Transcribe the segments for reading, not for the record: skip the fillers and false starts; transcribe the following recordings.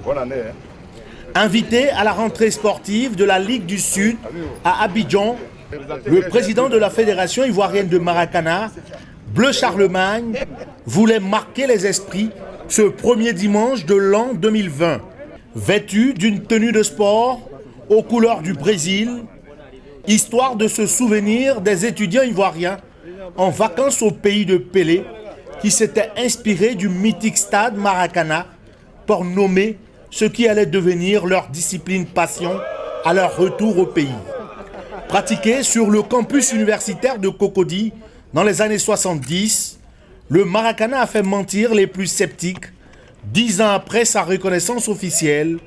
Bonne année. Invité à la rentrée sportive de la Ligue du Sud à Abidjan, le président de la Fédération ivoirienne de Maracana, Bleu Charlemagne, voulait marquer les esprits ce premier dimanche de l'an 2020. Vêtu d'une tenue de sport aux couleurs du Brésil, histoire de se souvenir des étudiants ivoiriens en vacances au pays de Pelé qui s'étaient inspirés du mythique stade Maracana pour nommer ce qui allait devenir leur discipline passion à leur retour au pays. Pratiqué sur le campus universitaire de Cocody dans les années 70, le Maracana a fait mentir les plus sceptiques 10 ans après sa reconnaissance officielle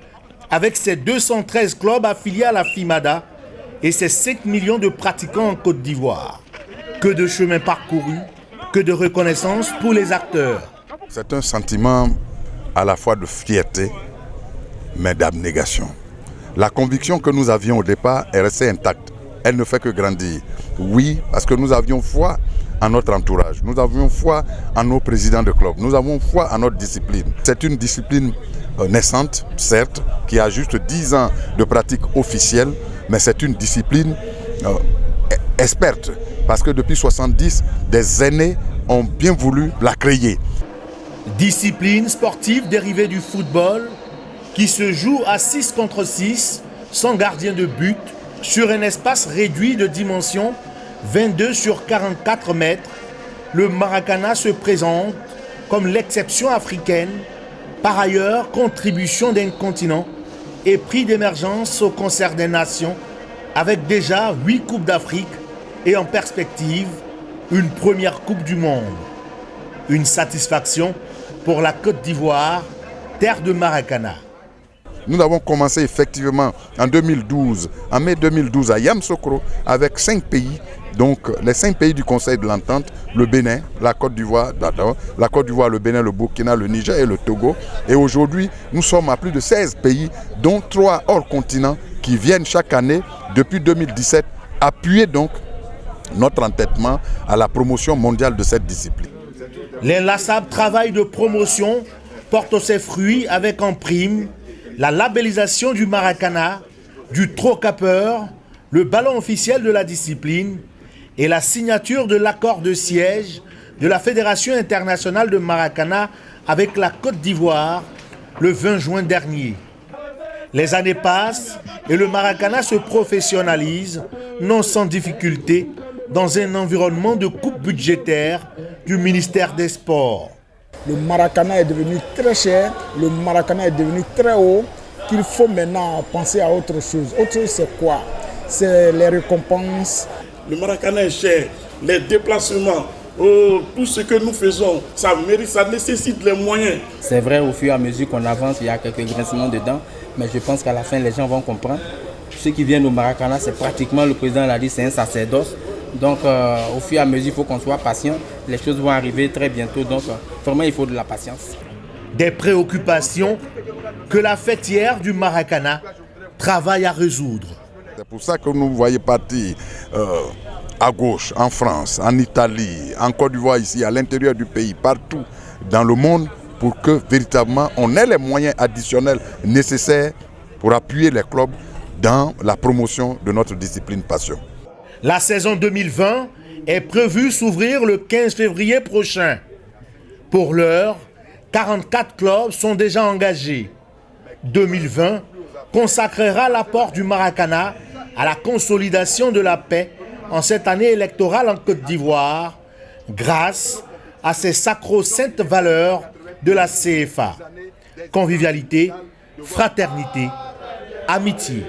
avec ses 213 clubs affiliés à la FIMADA et ses 5 millions de pratiquants en Côte d'Ivoire. Que de chemin parcouru, que de reconnaissance pour les acteurs. C'est un sentiment à la fois de fierté, mais d'abnégation. La conviction que nous avions au départ est restée intacte. Elle ne fait que grandir. Oui, parce que nous avions foi en notre entourage. Nous avions foi en nos présidents de club. Nous avons foi en notre discipline. C'est une discipline naissante, certes, qui a juste 10 ans de pratique officielle, mais c'est une discipline experte. Parce que depuis 70, des aînés ont bien voulu la créer. Discipline sportive dérivée du football qui se joue à 6 contre 6, sans gardien de but, sur un espace réduit de dimension 22 sur 44 mètres. Le Maracana se présente comme l'exception africaine, par ailleurs contribution d'un continent et prix d'émergence au concert des nations, avec déjà 8 Coupes d'Afrique et en perspective une première Coupe du Monde. Une satisfaction pour la Côte d'Ivoire, terre de Maracana. Nous avons commencé effectivement en 2012, en mai 2012 à Yamoussoukro avec 5 pays, donc les 5 pays du Conseil de l'Entente, le Bénin, la Côte d'Ivoire, le Bénin, le Burkina, le Niger et le Togo. Et aujourd'hui, nous sommes à plus de 16 pays, dont 3 hors continent qui viennent chaque année depuis 2017 appuyer donc notre entêtement à la promotion mondiale de cette discipline. L'inlassable travail de promotion porte ses fruits avec en prime la labellisation du Maracana, du Trocapeur, le ballon officiel de la discipline et la signature de l'accord de siège de la Fédération internationale de Maracana avec la Côte d'Ivoire le 20 juin dernier. Les années passent et le Maracana se professionnalise, non sans difficulté, dans un environnement de coupe budgétaire du ministère des Sports. Le Maracana est devenu très cher, le Maracana est devenu très haut, qu'il faut maintenant penser à autre chose. Autre chose, c'est quoi? C'est les récompenses. Le Maracana est cher, les déplacements, tout ce que nous faisons, ça mérite, ça nécessite les moyens. C'est vrai, au fur et à mesure qu'on avance, il y a quelques grincements dedans, mais je pense qu'à la fin, les gens vont comprendre. Ceux qui viennent au Maracana, c'est pratiquement, le président l'a dit, c'est un sacerdoce. Donc, au fur et à mesure, il faut qu'on soit patient. Les choses vont arriver très bientôt. Donc, vraiment, il faut de la patience. Des préoccupations que la fêtière du Maracana travaille à résoudre. C'est pour ça que nous voyons partir à gauche, en France, en Italie, en Côte d'Ivoire, ici, à l'intérieur du pays, partout dans le monde, pour que véritablement on ait les moyens additionnels nécessaires pour appuyer les clubs dans la promotion de notre discipline passion. La saison 2020 est prévue s'ouvrir le 15 février prochain. Pour l'heure, 44 clubs sont déjà engagés. 2020 consacrera l'apport du Maracana à la consolidation de la paix en cette année électorale en Côte d'Ivoire, grâce à ces sacro-saintes valeurs de la CFA. Convivialité, fraternité, amitié.